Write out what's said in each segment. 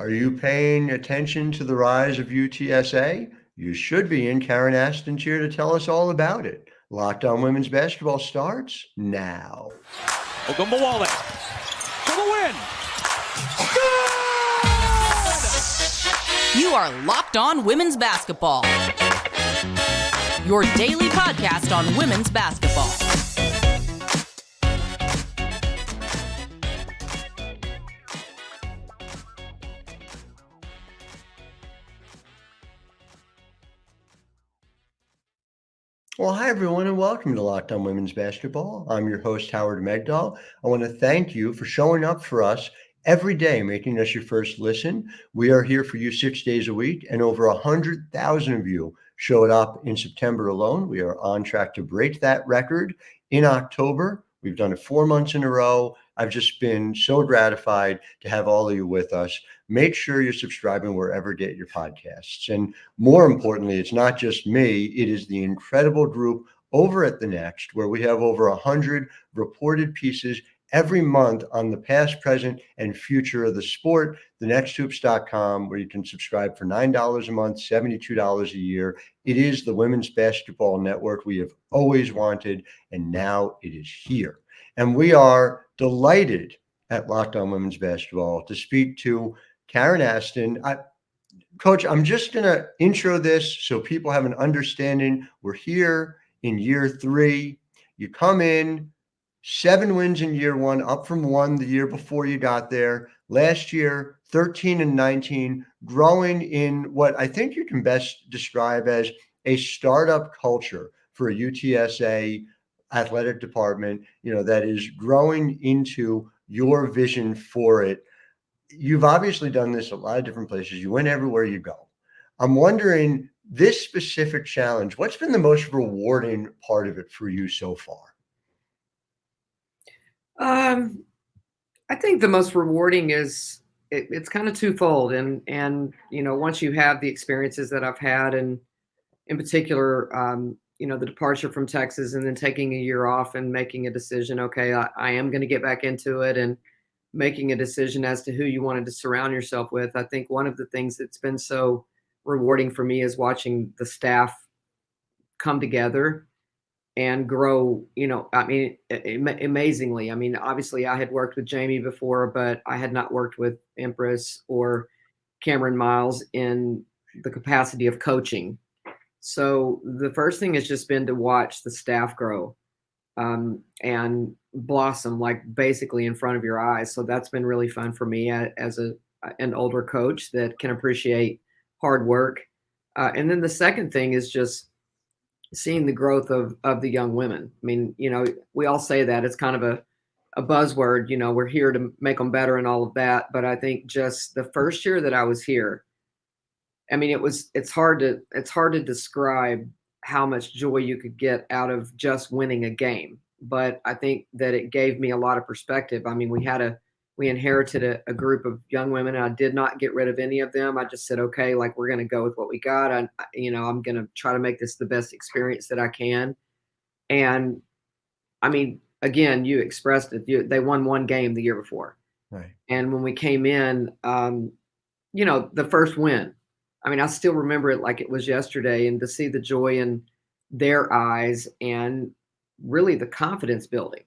Are you paying attention to the rise of UTSA? You should be, and Karen Aston's here to tell us all about it. Locked On Women's Basketball starts now. Ogunbowale for the win. You are Locked On Women's Basketball, your daily podcast on women's basketball. Well, hi, everyone, and welcome to Locked On Women's Basketball. I'm your host, Howard Megdal. I want to thank you for showing up for us every day, making us your first listen. We are here for you 6 days a week, and over 100,000 of you showed up in September alone. We are on track to break that record in October. We've done it 4 months in a row. I've just been so gratified to have all of you with us. Make sure you're subscribing wherever you get your podcasts. And more importantly, it's not just me, it is the incredible group over at The Next, where we have over 100 reported pieces every month on the past, present, and future of the sport. TheNextHoops.com, where you can subscribe for $9 a month, $72 a year. It is the Women's Basketball Network we have always wanted, and now it is here. And we are delighted at Locked On Women's Basketball to speak to Karen Aston. Coach, I'm just going to intro this so people have an understanding. We're here in year 3. You come in, 7 wins in year 1, up from 1 the year before you got there. Last year, 13-19, growing in what I think you can best describe as a startup culture for a UTSA athletic department, that is growing into your vision for it. You've obviously done this a lot of different places. You win everywhere you go. I'm wondering, this specific challenge, what's been the most rewarding part of it for you so far? I think the most rewarding is it's kind of twofold. And once you have the experiences that I've had, and in particular, the departure from Texas and then taking a year off and making a decision, okay, I am going to get back into it, and making a decision as to who you wanted to surround yourself with. I think one of the things that's been so rewarding for me is watching the staff come together and grow, amazingly. I mean, obviously I had worked with Jamie before, but I had not worked with Empress or Cameron Miles in the capacity of coaching. So the first thing has just been to watch the staff grow and blossom, like basically in front of your eyes. So that's been really fun for me as an older coach that can appreciate hard work. And then the second thing is just seeing the growth of the young women. I mean, we all say that it's kind of a buzzword, we're here to make them better and all of that. But I think just the first year that I was here, I mean, it's hard to describe how much joy you could get out of just winning a game. But I think that it gave me a lot of perspective. I mean, we inherited a group of young women, and I did not get rid of any of them. I just said, okay, like, we're going to go with what we got. I'm going to try to make this the best experience that I can. And I mean, again, you expressed it. They won 1 game the year before. Right. And when we came in, the first win, I mean, I still remember it like it was yesterday, and to see the joy in their eyes and really the confidence building.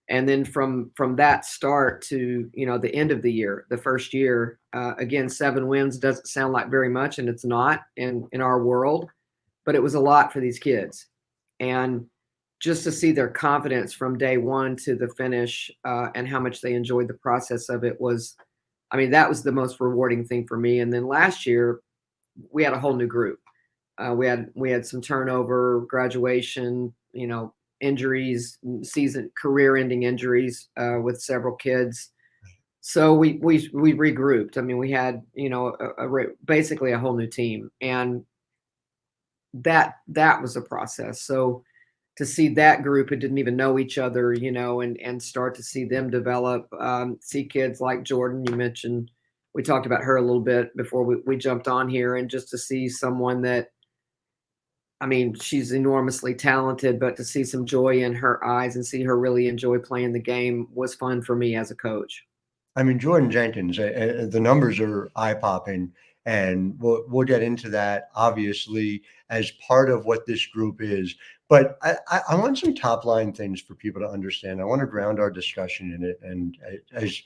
And then from that start to, the end of the year, the first year, again, 7 wins doesn't sound like very much, and it's not in our world, but it was a lot for these kids. And just to see their confidence from day one to the finish, and how much they enjoyed the process of it was, I mean, that was the most rewarding thing for me. And then last year, we had a whole new group. We had some turnover, graduation, injuries, career-ending injuries with several kids. So we regrouped. I mean, we had basically a whole new team, and that was a process. So to see that group who didn't even know each other, and start to see them develop, see kids like Jordyn, you mentioned, we talked about her a little bit before we jumped on here, and just to see someone that, I mean, she's enormously talented, but to see some joy in her eyes and see her really enjoy playing the game was fun for me as a coach. I mean, Jordyn Jenkins, the numbers are eye-popping, and we'll get into that obviously as part of what this group is. But I want some top line things for people to understand. I want to ground our discussion in it. And as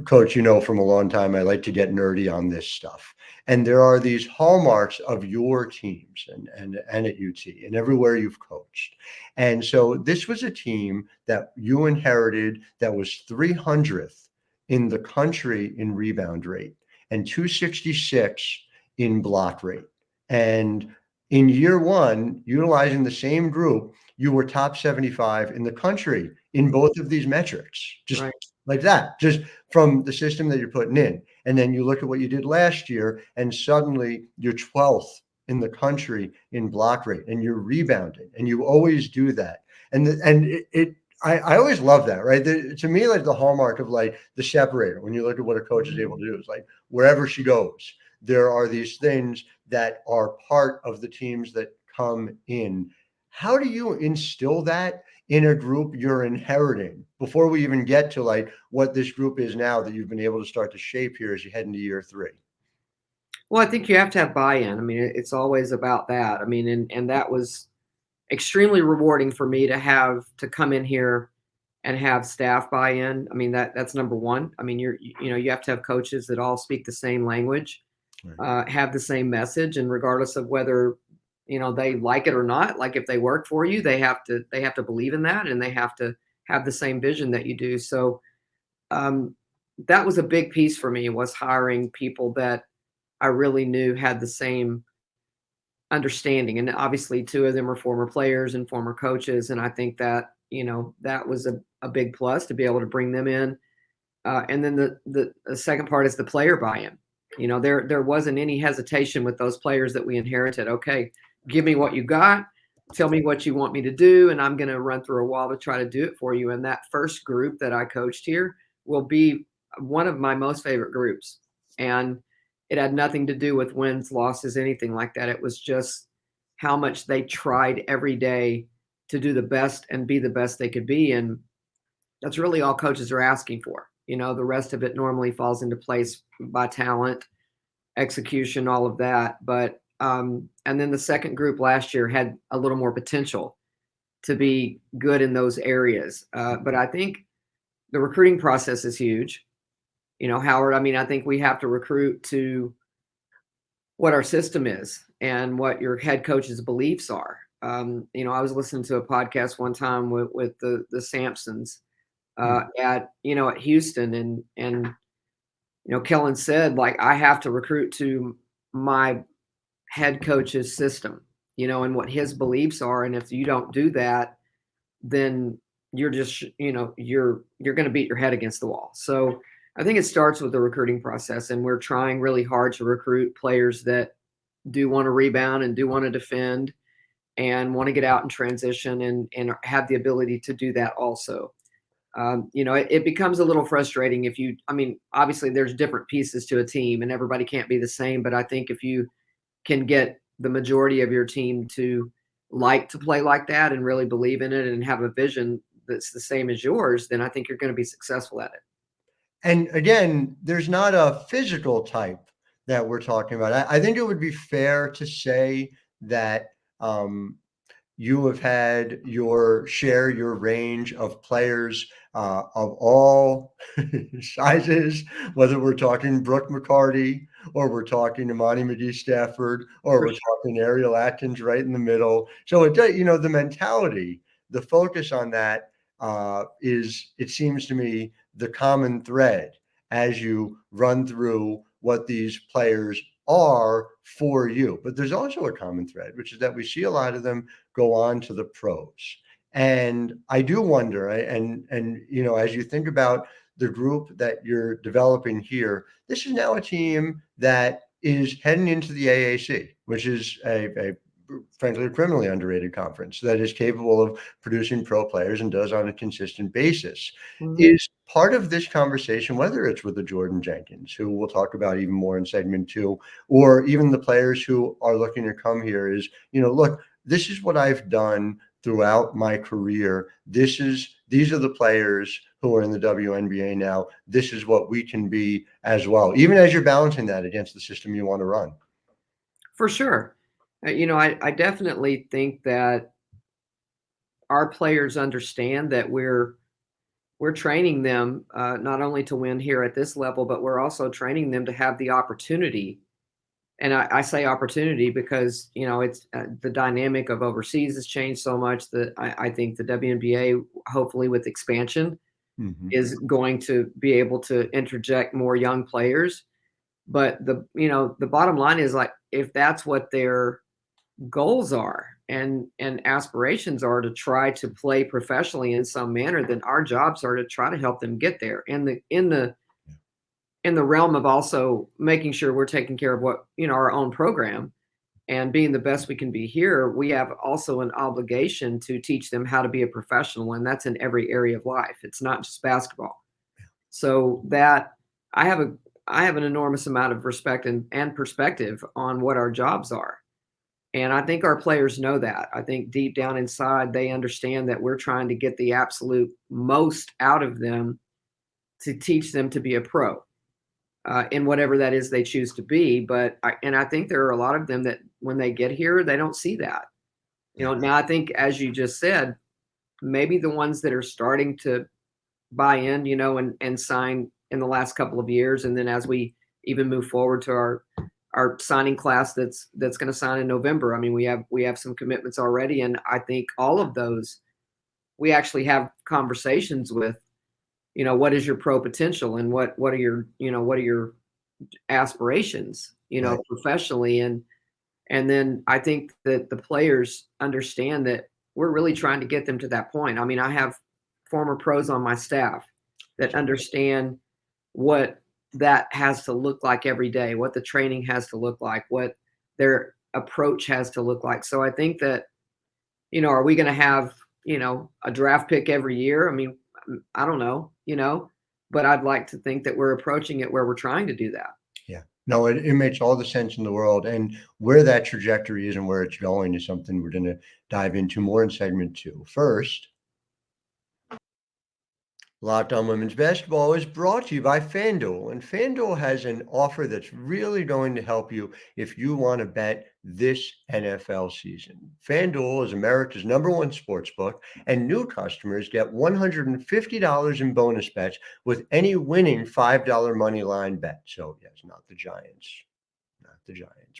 Coach, from a long time, I like to get nerdy on this stuff. And there are these hallmarks of your teams and at UT and everywhere you've coached. And so this was a team that you inherited that was 300th in the country in rebound rate and 266 in block rate. And in year one, utilizing the same group, you were top 75 in the country in both of these metrics. Just Right. like that, just from the system that you're putting in. And then you look at what you did last year, and suddenly you're 12th in the country in block rate, and you're rebounding, and you always do that. I always love that, right? To me, like the hallmark of like the separator, when you look at what a coach is able to do, is like wherever she goes, there are these things that are part of the teams that come in. How do you instill that in a group you're inheriting before we even get to like what this group is now that you've been able to start to shape here as you head into year 3? Well, I think you have to have buy-in. I mean, it's always about that. I mean, and that was extremely rewarding for me to come in here and have staff buy-in. I mean, that's number one. I mean, you have to have coaches that all speak the same language, Right. have the same message, and regardless of whether they like it or not, like if they work for you, they have to believe in that, and they have to have the same vision that you do. So that was a big piece for me, was hiring people that I really knew had the same understanding. And obviously 2 of them are former players and former coaches. And I think that, that was a big plus to be able to bring them in. And then the second part is the player buy-in. There wasn't any hesitation with those players that we inherited. Okay, give me what you got. Tell me what you want me to do, and I'm going to run through a wall to try to do it for you. And that first group that I coached here will be one of my most favorite groups. And it had nothing to do with wins, losses, anything like that. It was just how much they tried every day to do the best and be the best they could be. And that's really all coaches are asking for. The rest of it normally falls into place by talent, execution, all of that. But and then the second group last year had a little more potential to be good in those areas. But I think the recruiting process is huge. Howard, I mean, I think we have to recruit to what our system is and what your head coach's beliefs are. I was listening to a podcast one time with the Sampsons at Houston, and Kellen said, like, I have to recruit to my head coach's system, and what his beliefs are. And if you don't do that, then you're just, you're going to beat your head against the wall. So I think it starts with the recruiting process, and we're trying really hard to recruit players that do want to rebound and do want to defend and want to get out and transition and have the ability to do that also. It becomes a little frustrating obviously there's different pieces to a team and everybody can't be the same, but I think if you can get the majority of your team to like to play like that and really believe in it and have a vision that's the same as yours, then I think you're going to be successful at it. And again, there's not a physical type that we're talking about. I think it would be fair to say that you have had your range of players of all sizes, whether we're talking Brooke McCarty or we're talking Imani McGee-Stafford or we're talking Ariel Atkins right in the middle. So the mentality, the focus on that is, it seems to me, the common thread as you run through what these players are for you. But there's also a common thread, which is that we see a lot of them go on to the pros. And I do wonder, and as you think about the group that you're developing here, this is now a team that is heading into the AAC, which is a frankly a criminally underrated conference that is capable of producing pro players and does on a consistent basis. Mm-hmm. Is part of this conversation, whether it's with the Jordyn Jenkins, who we'll talk about even more in segment 2, or even the players who are looking to come here, is, look, this is what I've done throughout my career. These are the players who are in the WNBA now, this is what we can be as well, even as you're balancing that against the system you want to run. For sure. I definitely think that our players understand that we're training them not only to win here at this level, but we're also training them to have the opportunity. And I say opportunity because, it's the dynamic of overseas has changed so much that I think the WNBA, hopefully with expansion, is going to be able to interject more young players. But the bottom line is, like, if that's what their goals are and aspirations are, to try to play professionally in some manner, then our jobs are to try to help them get there. And in the realm of also making sure we're taking care of what, our own program and being the best we can be here, we have also an obligation to teach them how to be a professional. And that's in every area of life. It's not just basketball. So that I have an enormous amount of respect and perspective on what our jobs are. And I think our players know that. I think deep down inside, they understand that we're trying to get the absolute most out of them to teach them to be a pro in whatever that is they choose to be. But I think there are a lot of them that when they get here, they don't see that. Now I think, as you just said, maybe the ones that are starting to buy in, and sign in the last couple of years, and then as we even move forward to our signing class that's going to sign in November. I mean, we have some commitments already, and I think all of those we actually have conversations with. What is your pro potential, and what are your aspirations, Right. professionally, and then I think that the players understand that we're really trying to get them to that point. I mean, I have former pros on my staff that understand what that has to look like every day, what the training has to look like, what their approach has to look like. So I think that, are we going to have, a draft pick every year? I mean, I don't know, but I'd like to think that we're approaching it where we're trying to do that. Yeah. No, it makes all the sense in the world. And where that trajectory is and where it's going is something we're going to dive into more in segment 2. First, Locked On Women's Basketball is brought to you by FanDuel. And FanDuel has an offer that's really going to help you if you want to bet this NFL season. FanDuel is America's #1 sportsbook, and new customers get $150 in bonus bets with any winning $5 money line bet. So, yes, not the Giants.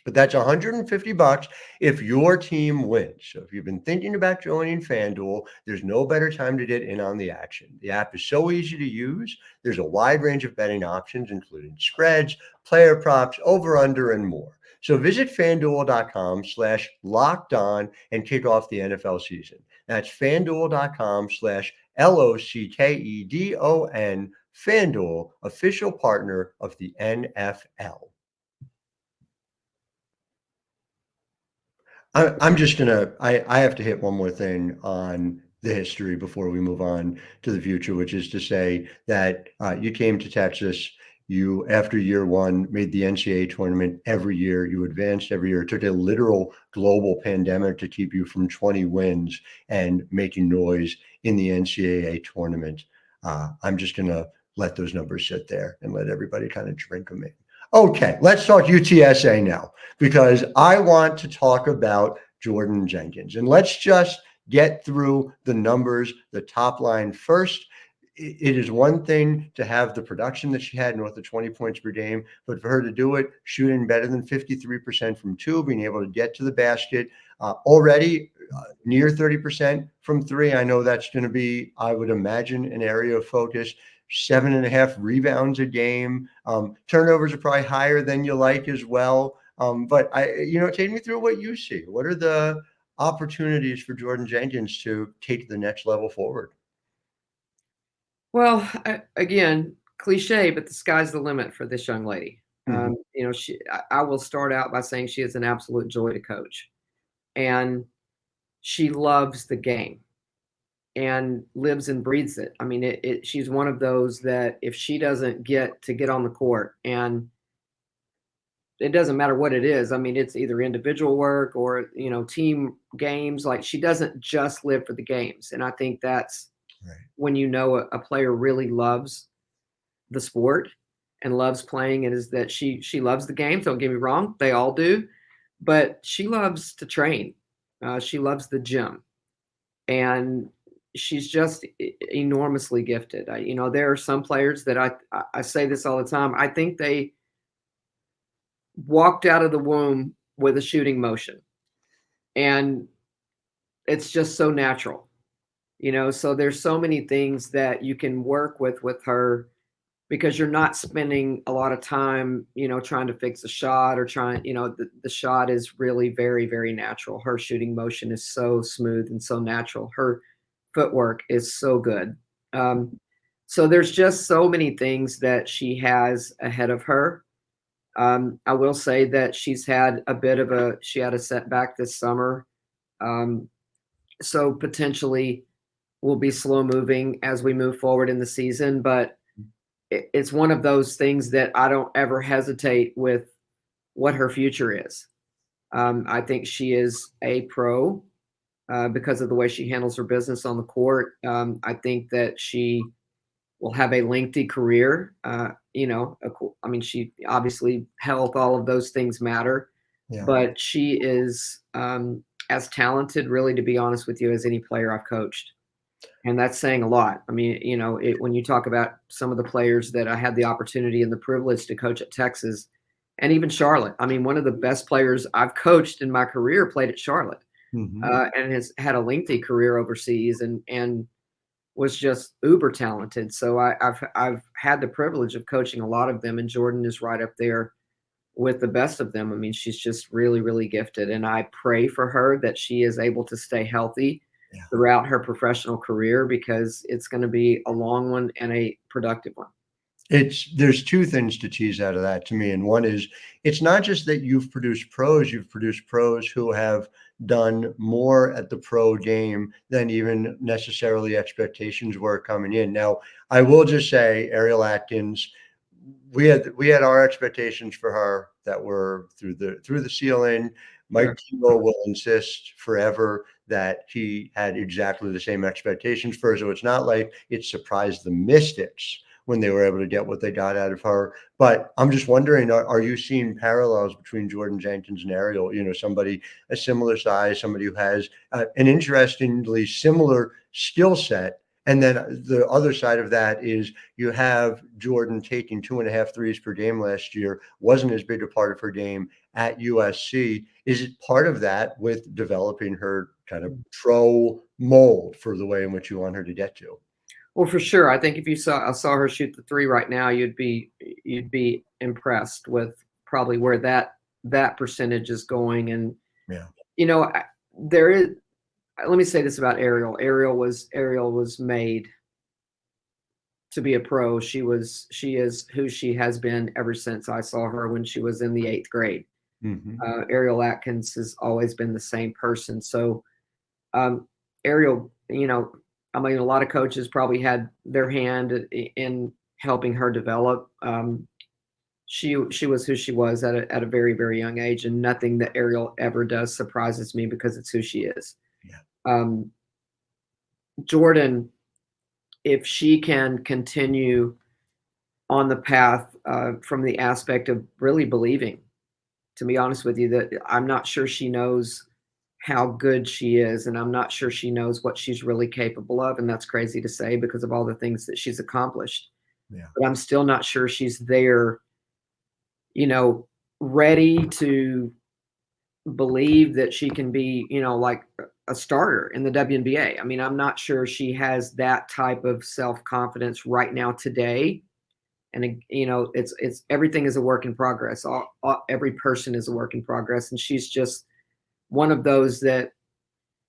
But that's $150 if your team wins. So if you've been thinking about joining FanDuel, there's no better time to get in on the action. The app is so easy to use. There's a wide range of betting options, including spreads, player props, over, under, and more. So visit FanDuel.com/lockedon and kick off the NFL season. That's FanDuel.com/LOCKEDON. FanDuel, official partner of the NFL. I'm just I have to hit one more thing on the history before we move on to the future, which is to say that you came to Texas. You, after year one, made the NCAA tournament every year. You advanced every year. It took a literal global pandemic to keep you from 20 wins and making noise in the NCAA tournament. I'm just going to let those numbers sit there and let everybody kind of drink them in. Okay, let's talk UTSA now, because I want to talk about Jordyn Jenkins. And let's just get through the numbers, the top line first. It is one thing to have the production that she had, north of 20 points per game, but for her to do it, shooting better than 53% from two, being able to get to the basket, already near 30% from three. I know that's going to be, I would imagine, an area of focus. 7.5 rebounds a game. Turnovers are probably higher than you like as well. But take me through what you see. What are the opportunities for Jordyn Jenkins to take the next level forward? Well, again, cliche, but the sky's the limit for this young lady. I will start out by saying she is an absolute joy to coach, and she loves the game and lives and breathes it. I mean, she's one of those that if she doesn't get on the court, and it doesn't matter what it is. I mean, it's either individual work or, team games. Like, she doesn't just live for the games. And I think that's Right. when you know a player really loves the sport and loves playing, and is that she loves the game. Don't get me wrong, they all do, but she loves to train. She loves the gym, and she's just enormously gifted. There are some players that I say this all the time. I think they walked out of the womb with a shooting motion, and it's just so natural. So there's so many things that you can work with her, because you're not spending a lot of time, trying to fix a shot, or trying, the shot is really very, very natural. Her shooting motion is so smooth and so natural. Her footwork is so good. So there's just so many things that she has ahead of her. I will say that she had a setback this summer. So potentially will be slow moving as we move forward in the season, but it's one of those things that I don't ever hesitate with what her future is. I think she is a pro because of the way she handles her business on the court. I think that she will have a lengthy career. She obviously, health, all of those things matter, Yeah. but she is as talented, really, to be honest with you, as any player I've coached. And that's saying a lot. I mean, when you talk about some of the players that I had the opportunity and the privilege to coach at Texas, and even Charlotte. I mean, one of the best players I've coached in my career played at Charlotte, Mm-hmm. and has had a lengthy career overseas, and was just uber talented. So I've had the privilege of coaching a lot of them, and Jordyn is right up there with the best of them. I mean, she's just really, really gifted, and I pray for her that she is able to stay healthy throughout her professional career, because it's going to be a long one and a productive one. There's two things to tease out of that to me. And one is, it's not just that you've produced pros who have done more at the pro game than even necessarily expectations were coming in. Now, I will just say, Ariel Atkins, we had our expectations for her that were through the ceiling. Mike Tebow will insist forever that he had exactly the same expectations for her. So it's not like it surprised the Mystics when they were able to get what they got out of her. But I'm just wondering, are you seeing parallels between Jordyn Jenkins and Ariel? Somebody a similar size, somebody who has an interestingly similar skill set. And then the other side of that is you have Jordyn taking 2.5 threes per game last year, wasn't as big a part of her game at USC. Is it part of that with developing her kind of pro mold for the way in which you want her to get to? Well, for sure. I think if I saw her shoot the three right now, you'd be impressed with probably where that percentage is going. And there is. Let me say this about Ariel. Ariel was made to be a pro. She is who she has been ever since I saw her when she was in the 8th grade. Mm-hmm. Ariel Atkins has always been the same person. So Ariel, a lot of coaches probably had their hand in helping her develop. She was who she was at a very, very young age, and nothing that Ariel ever does surprises me, because it's who she is. Yeah. Jordyn, if she can continue on the path from the aspect of really believing, to be honest with you, that I'm not sure she knows how good she is, and I'm not sure she knows what she's really capable of. And that's crazy to say because of all the things that she's accomplished. Yeah. But I'm still not sure she's there, ready to believe that she can be, like a starter in the WNBA. I mean, I'm not sure she has that type of self-confidence right now today. And, it's everything is a work in progress. Every person is a work in progress. And she's just one of those that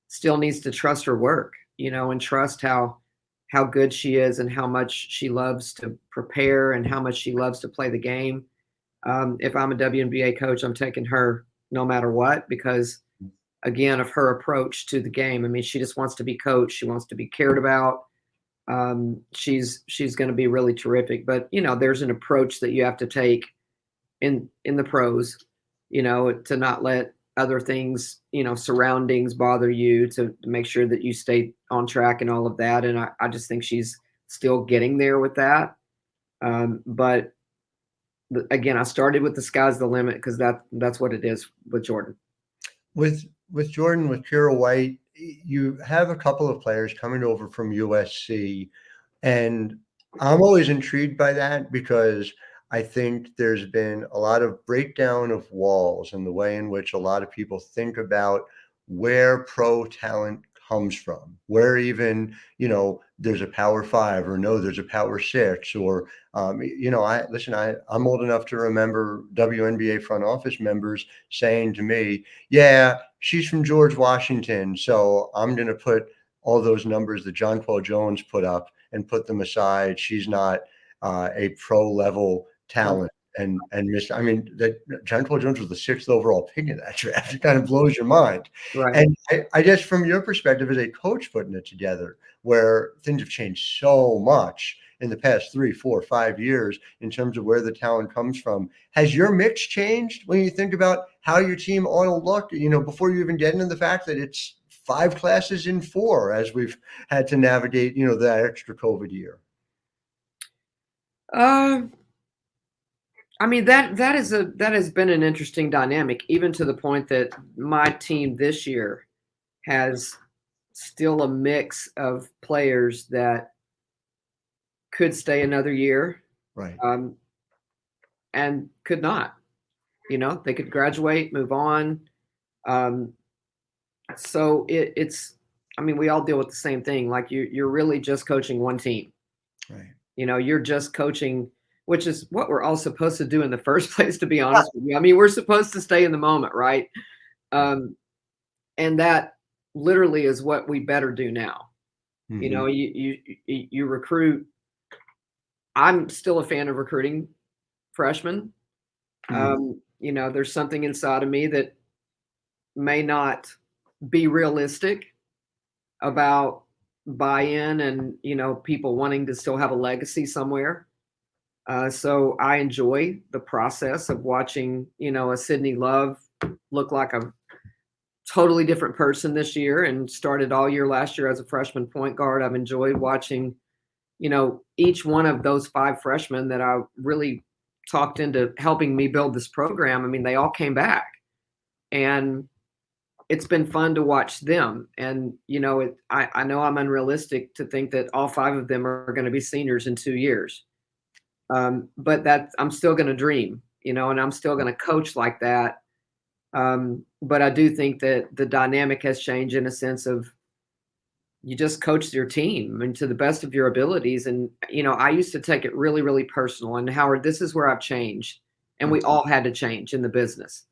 still needs to trust her work, and trust how good she is and how much she loves to prepare and how much she loves to play the game. If I'm a WNBA coach, I'm taking her no matter what, because again, of her approach to the game. I mean, she just wants to be coached. She wants to be cared about. She's going to be really terrific, but there's an approach that you have to take in the pros, to not let other things, surroundings bother you to make sure that you stay on track and all of that. And I just think she's still getting there with that. But again, I started with the sky's the limit because that's what it is with Jordyn. With Jordyn, with Kira White, you have a couple of players coming over from USC, and I'm always intrigued by that because I think there's been a lot of breakdown of walls in the way in which a lot of people think about where pro talent comes from, where even, there's a power 5 or no, there's a power 6 or, I'm old enough to remember WNBA front office members saying to me, yeah, she's from George Washington, so I'm going to put all those numbers that John Paul Jones put up and put them aside. She's not a pro level talent. And that John Paul Jones was the 6th overall pick in that draft. It kind of blows your mind. Right. And I guess from your perspective as a coach putting it together, where things have changed so much in the past 3, 4, 5 years in terms of where the talent comes from, has your mix changed when you think about how your team ought to look, before you even get into the fact that it's 5 classes in 4 as we've had to navigate, that extra COVID year? That has been an interesting dynamic, even to the point that my team this year has still a mix of players that could stay another year, right? And could not. They could graduate, move on. So it's. We all deal with the same thing. Like you're really just coaching one team, right? You're just coaching, which is what we're all supposed to do in the first place, to be honest with you. We're supposed to stay in the moment, right? And that literally is what we better do now. Mm-hmm. You recruit. I'm still a fan of recruiting freshmen. Mm-hmm. There's something inside of me that may not be realistic about buy-in and, people wanting to still have a legacy somewhere. So I enjoy the process of watching, a Sydney Love look like a totally different person this year and started all year last year as a freshman point guard. I've enjoyed watching, each one of those 5 freshmen that I really talked into helping me build this program. They all came back, and it's been fun to watch them. And, I know I'm unrealistic to think that all 5 of them are going to be seniors in 2 years. But I'm still going to dream, and I'm still going to coach like that. But I do think that the dynamic has changed in a sense of you just coach your team to the best of your abilities. And, I used to take it really, really personal. And Howard, this is where I've changed. And we all had to change in the business.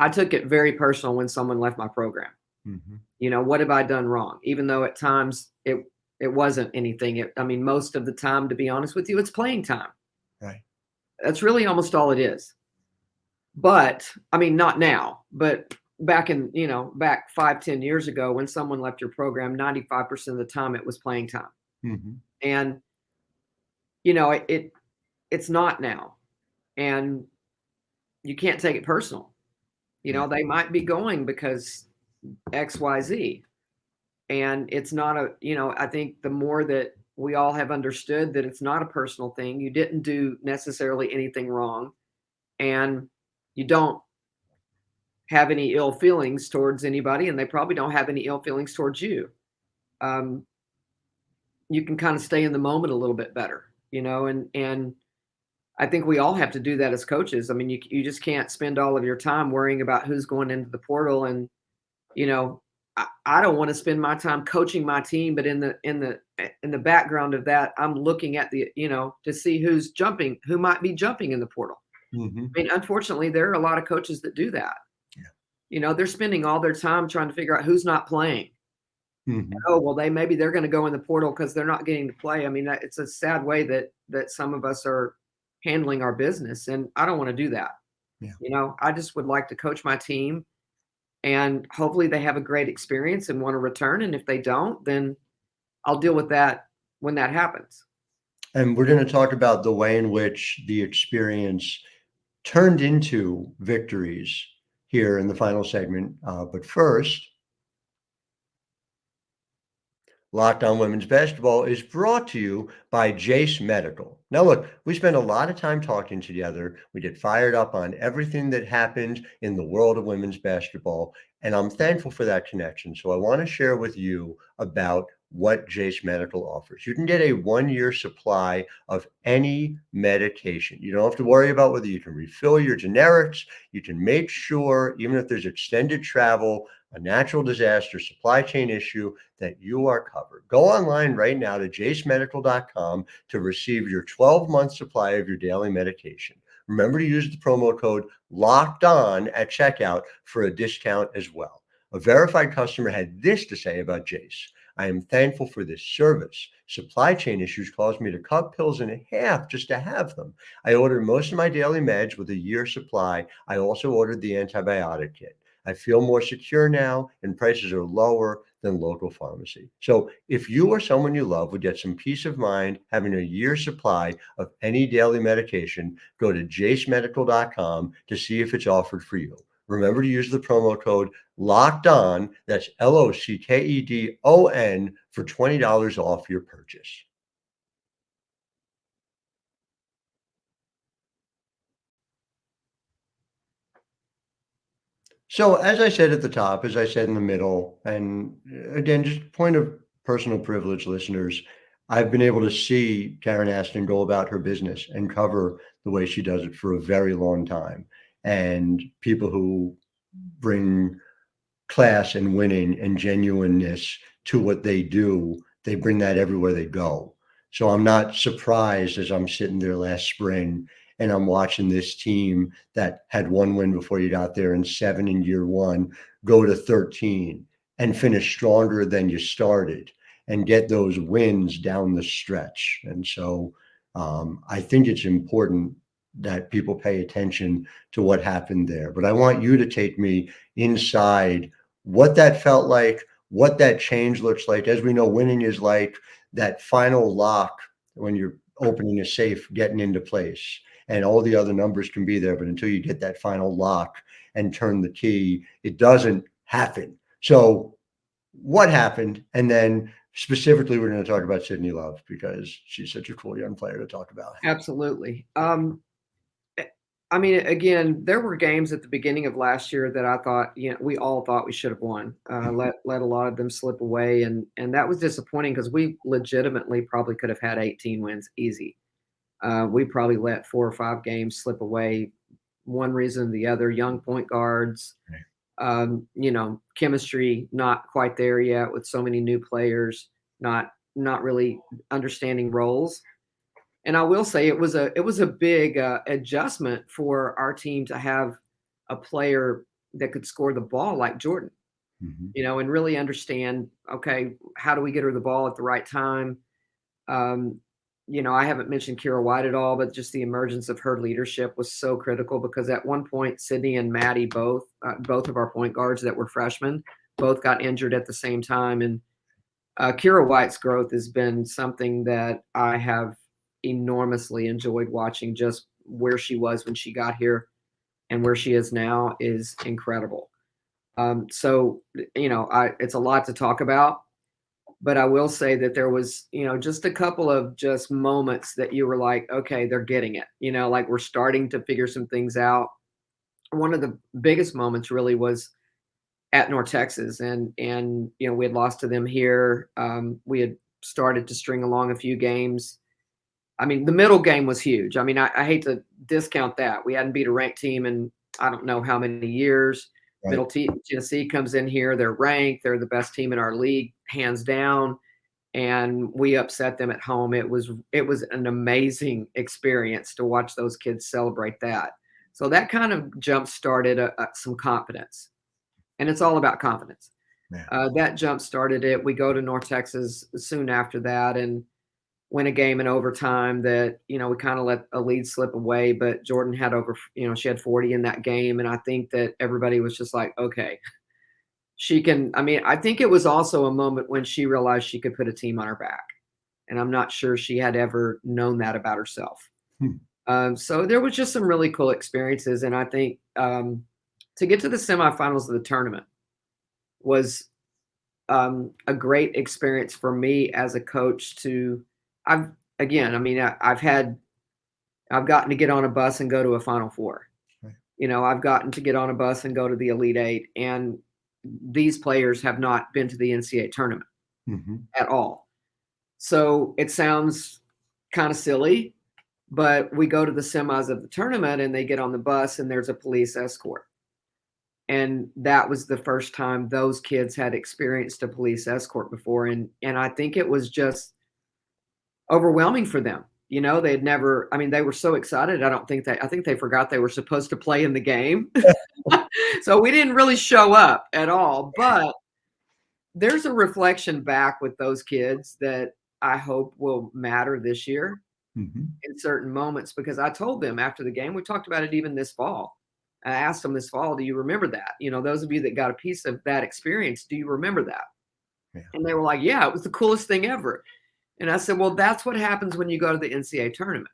I took it very personal when someone left my program. Mm-hmm. What have I done wrong? Even though at times it wasn't anything. Most of the time, to be honest with you, it's playing time. Right. That's really almost all it is. But not now, but back 5-10 years ago, when someone left your program, 95% of the time it was playing time. Mm-hmm. And, it's not now. And you can't take it personal. They might be going because X, Y, Z. And it's not I think the more that we all have understood that it's not a personal thing, you didn't do necessarily anything wrong, and you don't have any ill feelings towards anybody, and they probably don't have any ill feelings towards you. You can kind of stay in the moment a little bit better, and I think we all have to do that as coaches. You just can't spend all of your time worrying about who's going into the portal. And, I don't want to spend my time coaching my team, but in the background of that, I'm looking at to see who might be jumping in the portal. Mm-hmm. Unfortunately, there are a lot of coaches that do that. Yeah. They're spending all their time trying to figure out who's not playing. Mm-hmm. Oh, well, maybe they're going to go in the portal because they're not getting to play. It's a sad way that some of us are handling our business, and I don't want to do that. Yeah. I just would like to coach my team, and hopefully they have a great experience and want to return. And if they don't, then I'll deal with that when that happens. And we're going to talk about the way in which the experience turned into victories here in the final segment. But first, Locked On Women's Basketball is brought to you by Jace Medical. Now, look, we spent a lot of time talking together. We get fired up on everything that happened in the world of women's basketball, and I'm thankful for that connection. So I want to share with you about what Jace Medical offers. You can get a 1-year supply of any medication. You don't have to worry about whether you can refill your generics. You can make sure, even if there's extended travel, a natural disaster, supply chain issue, that you are covered. Go online right now to jacemedical.com to receive your 12-month supply of your daily medication. Remember to use the promo code Locked On at checkout for a discount as well. A verified customer had this to say about Jace. I am thankful for this service. Supply chain issues caused me to cut pills in half just to have them. I ordered most of my daily meds with a year supply. I also ordered the antibiotic kit. I feel more secure now, and prices are lower than local pharmacy. So if you or someone you love would get some peace of mind having a year's supply of any daily medication, go to jacemedical.com to see if it's offered for you. Remember to use the promo code Locked On, that's LOCKEDON, for $20 off your purchase. So as I said at the top, as I said in the middle, and again, just point of personal privilege, listeners, I've been able to see Karen Aston go about her business and cover the way she does it for a very long time. And people who bring class and winning and genuineness to what they do, they bring that everywhere they go. So I'm not surprised as I'm sitting there last spring and I'm watching this team that had 1 win before you got there and 7 in year 1 go to 13 and finish stronger than you started and get those wins down the stretch. And so I think it's important that people pay attention to what happened there. But I want you to take me inside what that felt like, what that change looks like. As we know, winning is like that final lock when you're opening a safe, getting into place, and all the other numbers can be there. But until you get that final lock and turn the key, it doesn't happen. So what happened? And then specifically, we're going to talk about Sydney Love because she's such a cool young player to talk about. Absolutely. I mean, again, there were games at the beginning of last year that I thought, we all thought we should have won. Let a lot of them slip away, and that was disappointing because we legitimately probably could have had 18 wins easy. We probably let 4 or 5 games slip away, one reason or the other. Young point guards, chemistry not quite there yet with so many new players, not really understanding roles. And I will say it was a big adjustment for our team to have a player that could score the ball like Jordyn, and really understand, okay, how do we get her the ball at the right time? I haven't mentioned Kira White at all, but just the emergence of her leadership was so critical because at one point, Sydney and Maddie, both of our point guards that were freshmen, both got injured at the same time. And Kira White's growth has been something that I have enormously enjoyed watching. Just where she was when she got here and where she is now is incredible. So it's a lot to talk about, but I will say that there was, just a couple of just moments that you were like, okay, they're getting it, like we're starting to figure some things out. One of the biggest moments really was at North Texas, and we had lost to them here. We had started to string along a few games. I mean, the middle game was huge. I mean, I hate to discount that. We hadn't beat a ranked team in I don't know how many years. Right. Middle Tennessee comes in here. They're ranked. They're the best team in our league, hands down. And we upset them at home. It was an amazing experience to watch those kids celebrate that. So that kind of jump-started some confidence. And it's all about confidence. That jump-started it. We go to North Texas soon after that and win a game in overtime that, we kind of let a lead slip away, but Jordyn had she had 40 in that game. And I think that everybody was just like, okay, she can. I mean, I think it was also a moment when she realized she could put a team on her back. And I'm not sure she had ever known that about herself. So there was just some really cool experiences. And I think to get to the semifinals of the tournament was a great experience for me as a coach. I've gotten to get on a bus and go to a Final Four. Right. I've gotten to get on a bus and go to the Elite Eight, and these players have not been to the NCAA tournament at all. So it sounds kind of silly, but we go to the semis of the tournament and they get on the bus and there's a police escort. And that was the first time those kids had experienced a police escort before. And I think it was just overwhelming for them. They had never, they were so excited. I think they forgot they were supposed to play in the game. So we didn't really show up at all, but there's a reflection back with those kids that I hope will matter this year in certain moments, because I told them after the game, we talked about it even this fall. I asked them this fall, do you remember that? Those of you that got a piece of that experience, do you remember that? Yeah. And they were like, yeah, it was the coolest thing ever. And I said, well, that's what happens when you go to the NCAA tournament.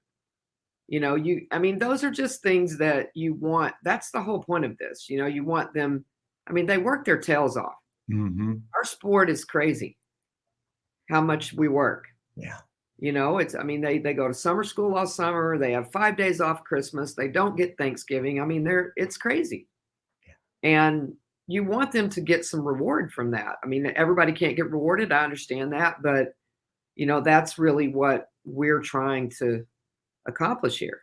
Those are just things that you want. That's the whole point of this. You want them. They work their tails off. Our sport is crazy how much we work. Yeah. They go to summer school all summer. They have 5 days off Christmas. They don't get Thanksgiving. It's crazy. Yeah. And you want them to get some reward from that. Everybody can't get rewarded. I understand that, but that's really what we're trying to accomplish here.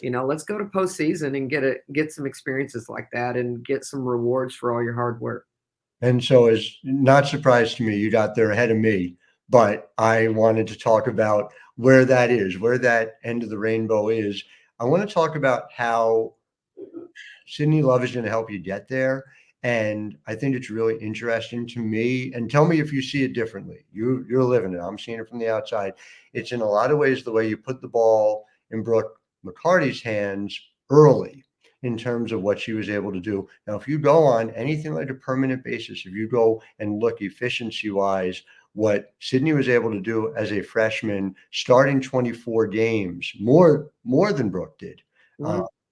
Let's go to postseason and get some experiences like that and get some rewards for all your hard work. And so it's not surprised to me you got there ahead of me, but I wanted to talk about where that is, where that end of the rainbow is. I want to talk about how Sydney Love is going to help you get there. And I think it's really interesting to me, and tell me if you see it differently. You're living it. I'm seeing it from the outside. It's in a lot of ways the way you put the ball in Brooke McCarty's hands early in terms of what she was able to do. Now, if you go on anything like a permanent basis, if you go and look efficiency-wise, what Sydney was able to do as a freshman, starting 24 games, more than Brooke did,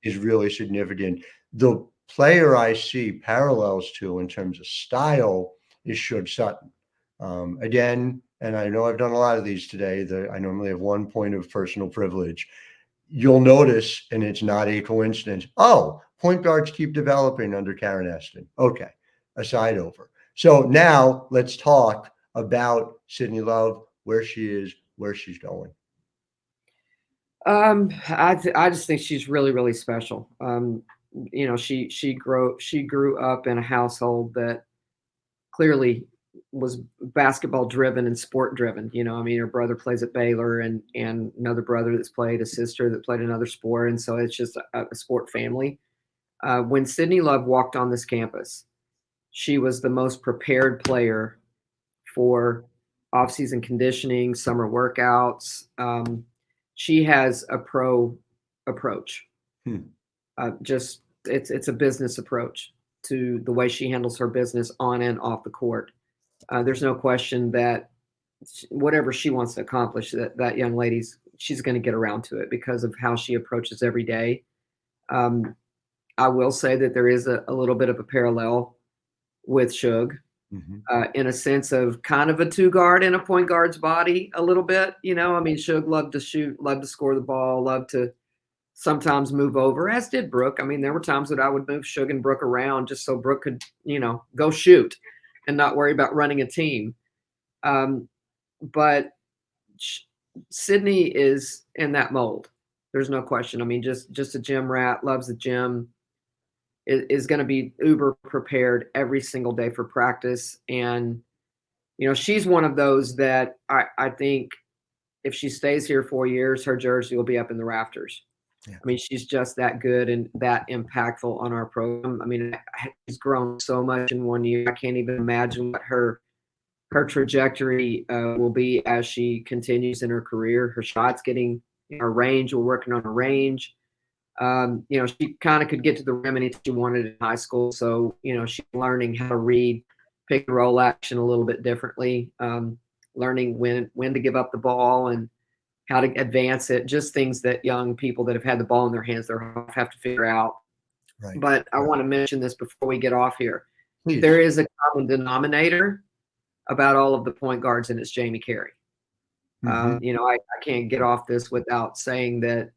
is really significant. The player I see parallels to in terms of style is Shug Sutton. Again, and I know I've done a lot of these today, I normally have 1 point of personal privilege. You'll notice, and it's not a coincidence, point guards keep developing under Karen Aston. Okay, aside over. So now let's talk about Sydney Love, where she is, where she's going. I just think she's really, really special. She grew up in a household that clearly was basketball driven and sport driven. Her brother plays at Baylor and another brother that's played, a sister that played another sport. And so it's just a sport family. When Sydney Love walked on this campus, she was the most prepared player for off-season conditioning, summer workouts. She has a pro approach. It's a business approach to the way she handles her business on and off the court. There's no question that whatever she wants to accomplish, that young she's going to get around to it because of how she approaches every day. I will say that there is a little bit of a parallel with Shug in a sense of kind of a two guard in a point guard's body a little bit. Shug loved to shoot, loved to score the ball, loved to sometimes move over, as did Brooke. There were times that I would move Shug and Brooke around just so Brooke could, go shoot and not worry about running a team. But Sydney is in that mold. There's no question. Just a gym rat, loves the gym, is going to be uber prepared every single day for practice. And, she's one of those that I think if she stays here 4 years, her jersey will be up in the rafters. Yeah. She's just that good and that impactful on our program. She's grown so much in 1 year. I can't even imagine what her trajectory will be as she continues in her career. Her shot's getting her range. We're working on her range. She kind of could get to the rim anytime she wanted in high school. So, she's learning how to read pick and roll action a little bit differently, learning when to give up the ball and how to advance it, just things that young people that have had the ball in their hands their whole life have to figure out. Right. But I want to mention this before we get off here. Please. There is a common denominator about all of the point guards, and it's Jamie Carey. Mhm. I can't get off this without saying that,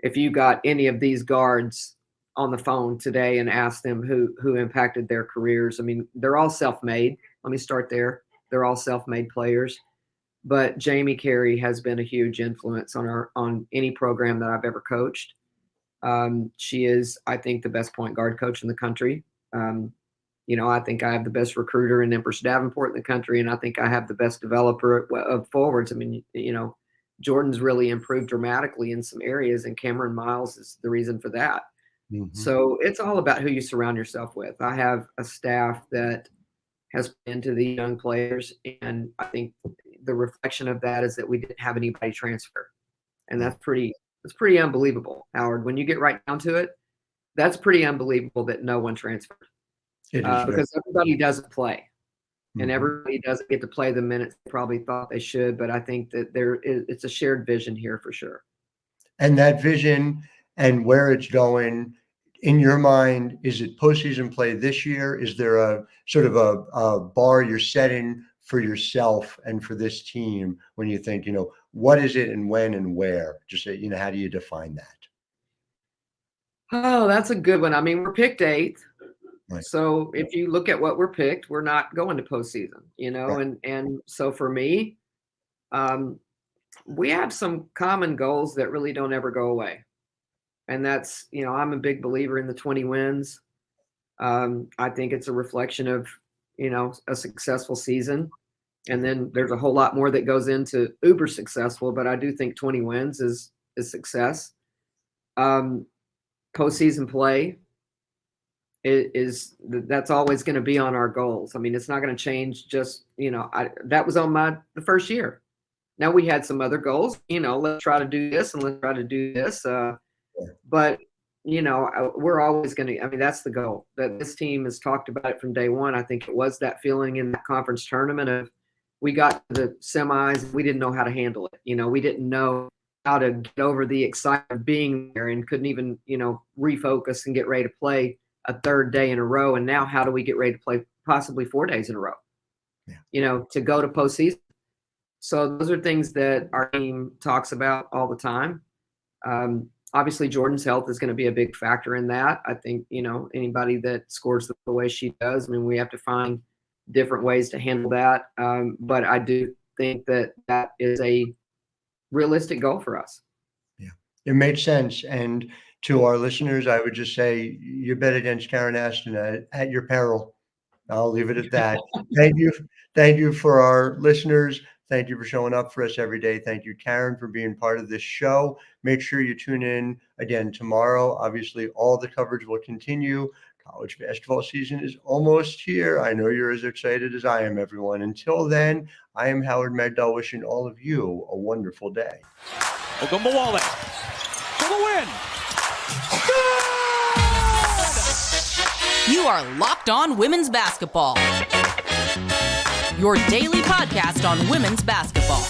if you got any of these guards on the phone today and asked them who impacted their careers, I mean, they're all self-made. Let me start there. They're all self-made players. But Jamie Carey has been a huge influence on any program that I've ever coached. She is, I think, the best point guard coach in the country. I think I have the best recruiter in Empress Davenport in the country, and I think I have the best developer of forwards. I mean, Jordyn's really improved dramatically in some areas, and Cameron Miles is the reason for that. Mhm. So it's all about who you surround yourself with. I have a staff that has been into the young players, and I think the reflection of that is that we didn't have anybody transfer, and that's pretty unbelievable, Howard. When you get right down to it, that's pretty unbelievable that no one transferred. It is Because everybody doesn't play, and Mhm. everybody doesn't get to play the minutes they probably thought they should. But I think that it's a shared vision here for sure. And that vision and where it's going, in your mind, is it postseason play this year? Is there a sort of a bar you're setting for yourself and for this team when you think, what is it and when and where? Just, how do you define that? Oh, that's a good one. I mean, we're picked 8th. Right. So if you look at what we're picked, we're not going to postseason, Right. and so for me, we have some common goals that really don't ever go away. And that's, I'm a big believer in the 20 wins. I think it's a reflection of, a successful season. And then there's a whole lot more that goes into uber successful, but I do think 20 wins is success. Postseason play that's always going to be on our goals. I mean, it's not going to change. Just that was on the first year. Now we had some other goals. Let's try to do this and let's try to do this. But we're always going to. I mean, that's the goal. That this team has talked about it from day one. I think it was that feeling in that conference tournament of we got to the semis, we didn't know how to handle it. We didn't know how to get over the excitement of being there and couldn't even refocus and get ready to play a third day in a row. And now how do we get ready to play possibly 4 days in a row, to go to postseason? So those are things that our team talks about all the time. Obviously Jordyn's health is going to be a big factor in that. I think, anybody that scores the way she does, I mean, we have to find different ways to handle that. But I do think that is a realistic goal for us. Yeah, it made sense. And to our listeners, I would just say you bet against Karen Aston at your peril. I'll leave it at that. Thank you. Thank you for our listeners. Thank you for showing up for us every day. Thank you, Karen, for being part of this show. Make sure you tune in again tomorrow. Obviously, all the coverage will continue. College basketball season is almost here. I know you're as excited as I am, everyone. Until then, I am Howard Megdal, wishing all of you a wonderful day. Ogunbowale for the win. You are Locked On Women's Basketball, your daily podcast on women's basketball.